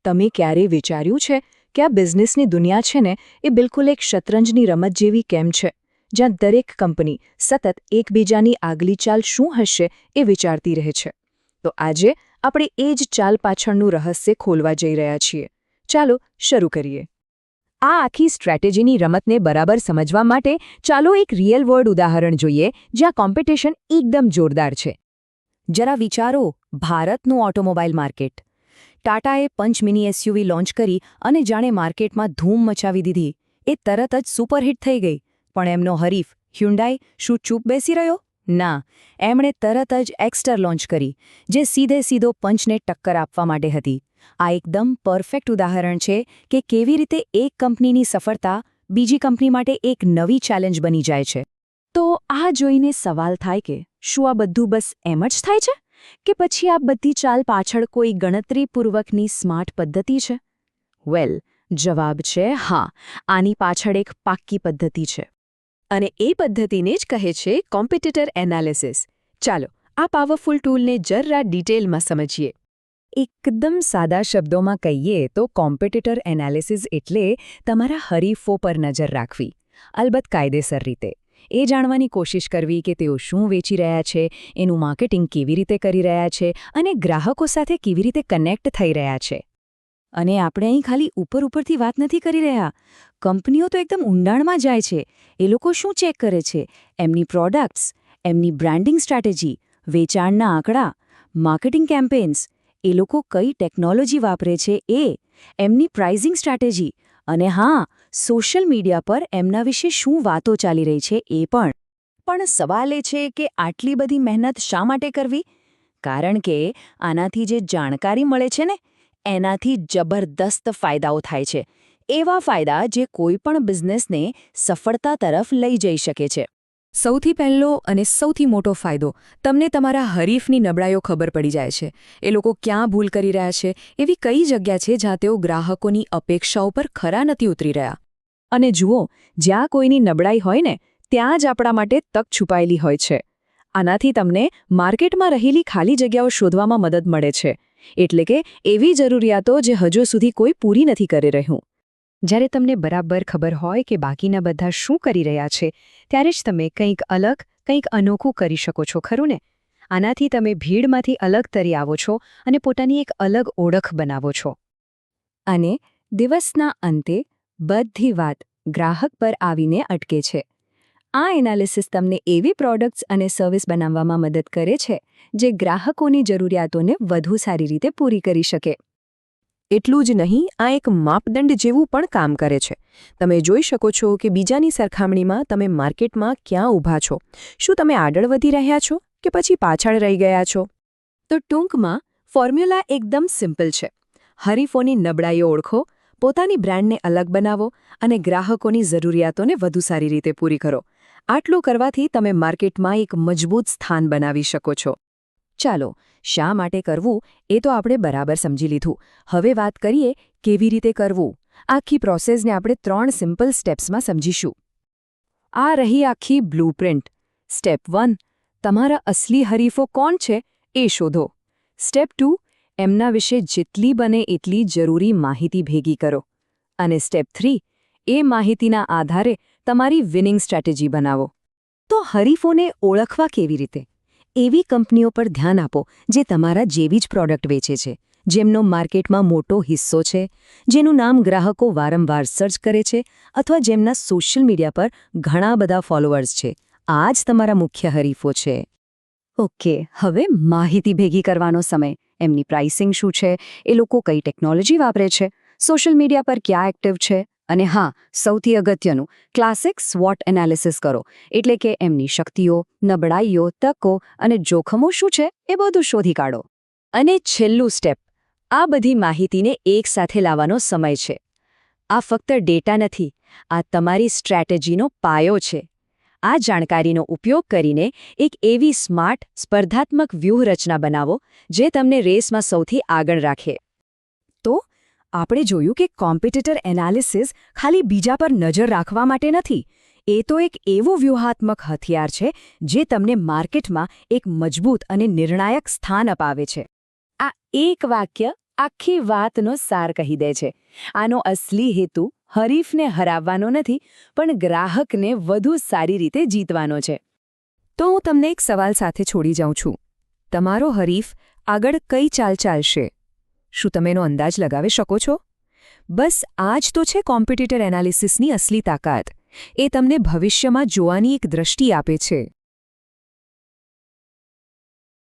તમે ક્યારેય વિચાર્યું છે કે આ બિઝનેસની દુનિયા છે ને એ બિલકુલ એક શતરંજની રમત જેવી કેમ છે, જ્યાં દરેક કંપની સતત એકબીજાની આગલી ચાલ શું હશે એ વિચારતી રહે છે? તો આજે આપણે એ જ ચાલ પાછળનું રહસ્ય ખોલવા જઈ રહ્યા છીએ. ચાલો શરૂ કરીએ. આ આખી સ્ટ્રેટેજીની રમતને બરાબર સમજવા માટે ચાલો એક રિયલ વર્લ્ડ ઉદાહરણ જોઈએ જ્યાં કોમ્પિટિશન એકદમ જોરદાર છે. જરા વિચારો, ભારતનું ઓટોમોબાઈલ માર્કેટ. ટાટાએ પંચમિની એસયુવી લોન્ચ કરી અને જાણે માર્કેટમાં ધૂમ મચાવી દીધી. એ તરત જ સુપરહિટ થઈ ગઈ. પણ એમનો હરીફ હ્યુન્ડાઈ શું ચૂપ બેસી રહ્યો? ના, એમણે તરત જ એક્સ્ટર લોન્ચ કરી, જે સીધો પંચને ટક્કર આપવા માટે હતી. આ એકદમ પરફેક્ટ ઉદાહરણ છે કે કેવી રીતે એક કંપનીની સફળતા બીજી કંપની માટે એક નવી ચેલેન્જ બની જાય છે. તો આ જોઈને સવાલ થાય કે શું આ બધું બસ એમ જ થાય છે? કે પછી આ બધી ચાલ પાછળ કોઈ ગણતરીપૂર્વકની સ્માર્ટ પદ્ધતિ છે? વેલ, જવાબ છે હા, આની પાછળ એક પાક્કી પદ્ધતિ છે. અને એ પદ્ધતિને જ કહે છે કોમ્પિટિટર એનાલિસિસ. ચાલો આ પાવરફુલ ટૂલને જરા ડિટેલમાં સમજીએ. એકદમ સાદા શબ્દોમાં કહીએ તો કોમ્પિટિટર એનાલિસિસ એટલે તમારા હરીફો પર નજર રાખવી, અલબત્ત કાયદેસર રીતે. એ જાણવાની કોશિશ કરવી કે તેઓ શું વેચી રહ્યા છે, એનું માર્કેટિંગ કેવી રીતે કરી રહ્યા છે અને ગ્રાહકો સાથે કેવી રીતે કનેક્ટ થઈ રહ્યા છે. અને આપણે અહીં ખાલી ઉપરથી વાત નથી કરી રહ્યા. કંપનીઓ તો એકદમ ઊંડાણમાં જાય છે. એ લોકો શું ચેક કરે છે? એમની પ્રોડક્ટ્સ, એમની બ્રાન્ડિંગ સ્ટ્રેટેજી, વેચાણના આંકડા, માર્કેટિંગ કેમ્પેન્સ, એ લોકો કઈ ટેકનોલોજી વાપરે છે એમની પ્રાઇઝિંગ સ્ટ્રેટેજી, અને હા, સોશિયલ મીડિયા પર એમના વિશે શું વાતો ચાલી રહી છે એ પણ. પણ સવાલ એ છે કે આટલી બધી મહેનત શા માટે કરવી? કારણ કે આનાથી જે જાણકારી મળે છે ને, એનાથી જબરદસ્ત ફાયદાઓ થાય છે. એવા ફાયદા જે કોઈ પણ બિઝનેસને સફળતા તરફ લઈ જઈ શકે છે. સૌથી પહેલો અને સૌથી મોટો ફાયદો, તમને તમારા હરીફની નબળાઈઓ ખબર પડી જાય છે. એ લોકો ક્યાં ભૂલ કરી રહ્યા છે, એવી કઈ જગ્યા છે જ્યાં તેઓ ગ્રાહકોની અપેક્ષાઓ પર ખરા નથી ઉતરી રહ્યા. અને જુઓ, જ્યાં કોઈની નબળાઈ હોય ને, ત્યાં જ આપણા માટે તક છુપાયેલી હોય છે. આનાથી તમને માર્કેટમાં રહેલી ખાલી જગ્યાઓ શોધવામાં મદદ મળે છે. એટલે કે એવી જરૂરિયાતો જે હજુ સુધી કોઈ પૂરી નથી કરી રહ્યું. જ્યારે તમને બરાબર ખબર હોય કે બાકીના બધા શું કરી રહ્યા છે, ત્યારે જ તમે કંઈક અલગ, કંઈક અનોખું કરી શકો છો, ખરું ને? આનાથી તમે ભીડમાંથી અલગ તરી આવો છો અને પોતાની એક અલગ ઓળખ બનાવો છો. અને દિવસના અંતે બધી વાત ગ્રાહક પર આવીને અટકે છે. આ એનાલિસિસ તમને એવી પ્રોડક્ટ્સ અને સર્વિસ બનાવવામાં મદદ કરે છે જે ગ્રાહકોની જરૂરિયાતોને વધુ સારી રીતે પૂરી કરી શકે. એટલું જ નહીં, આ એક માપદંડ જેવું પણ કામ કરે છે. તમે જોઈ શકો છો કે બીજાની સરખામણીમાં તમે માર્કેટમાં ક્યાં ઊભા છો. શું તમે આગળ વધી રહ્યા છો કે પછી પાછળ રહી ગયા છો? તો ટૂંકમાં ફોર્મ્યુલા એકદમ સિમ્પલ છે. હરીફોની નબળાઈઓ ઓળખો, પોતાની બ્રાન્ડને અલગ બનાવો અને ગ્રાહકોની જરૂરિયાતોને વધુ સારી રીતે પૂરી કરો. આટલું કરવાથી તમે માર્કેટમાં એક મજબૂત સ્થાન બનાવી શકો છો. ચાલો, શા માટે કરવું એ તો આપણે બરાબર સમજી લીધું. હવે વાત કરીએ કેવી રીતે કરવું. આખી પ્રોસેસને આપણે 3 સિમ્પલ સ્ટેપ્સમાં સમજીશું. આ રહી આખી બ્લૂપ્રિન્ટ. સ્ટેપ 1, તમારા અસલી હરીફો કોણ છે એ શોધો. સ્ટેપ 2, એમના વિશે જેટલી બને એટલી જરૂરી માહિતી ભેગી કરો. અને સ્ટેપ 3, એ માહિતીના આધારે તમારી વિનિંગ સ્ટ્રેટેજી બનાવો. તો હરીફોને ઓળખવા કેવી રીતે? એવી કંપનીઓ પર ધ્યાન આપો જે તમારા જેવી જ પ્રોડક્ટ વેચે છે, જેમનો માર્કેટમાં મોટો હિસ્સો છે, જેનું નામ ગ્રાહકો વારંવાર સર્ચ કરે છે અથવા જેમના સોશિયલ મીડિયા પર ઘણા બધા ફોલોઅર્સ છે. આ જ તમારા મુખ્ય હરીફો છે. ઓકે, હવે માહિતી ભેગી કરવાનો સમય. એમની પ્રાઇસિંગ શું છે, એ લોકો કઈ ટેકનોલોજી વાપરે છે, સોશિયલ મીડિયા પર ક્યાં એક્ટિવ છે, અને હા, સૌથી અગત્યનું, ક્લાસિક SWOT એનાલિસિસ કરો. એટલે કે એમની શક્તિઓ, નબળાઈઓ, તકો અને જોખમો શું છે એ બધું શોધી કાઢો. અને છેલ્લું સ્ટેપ, આ બધી માહિતીને એકસાથે લાવવાનો સમય છે. આ ફક્ત ડેટા નથી, આ તમારી સ્ટ્રેટેજીનો પાયો છે. આ જાણકારીનો ઉપયોગ કરીને એક એવી સ્માર્ટ, સ્પર્ધાત્મક વ્યૂહરચના બનાવો જે તમને રેસમાં સૌથી આગળ રાખે. તો આપણે જોયું કે કોમ્પિટિટર એનાલિસિસ ખાલી બીજા પર નજર રાખવા માટે નથી. એ તો એક એવું વ્યૂહાત્મક હથિયાર છે જે તમને માર્કેટમાં એક મજબૂત અને નિર્ણાયક સ્થાન અપાવે છે. આ એક વાક્ય આખી વાતનો સાર કહી દે છે. આનો અસલી હેતુ હરીફને હરાવવાનો નથી, પણ ગ્રાહકને વધુ સારી રીતે જીતવાનો છે. તો હું તમને એક સવાલ સાથે છોડી જાઉં છું. તમારો હરીફ આગળ કઈ ચાલ ચાલશે? શું તમે એનો અંદાજ લગાવી શકો છો? બસ આ જ તો છે કોમ્પિટિટર એનાલિસિસની અસલી તાકાત. એ તમને ભવિષ્યમાં જોવાની એક દ્રષ્ટિ આપે છે.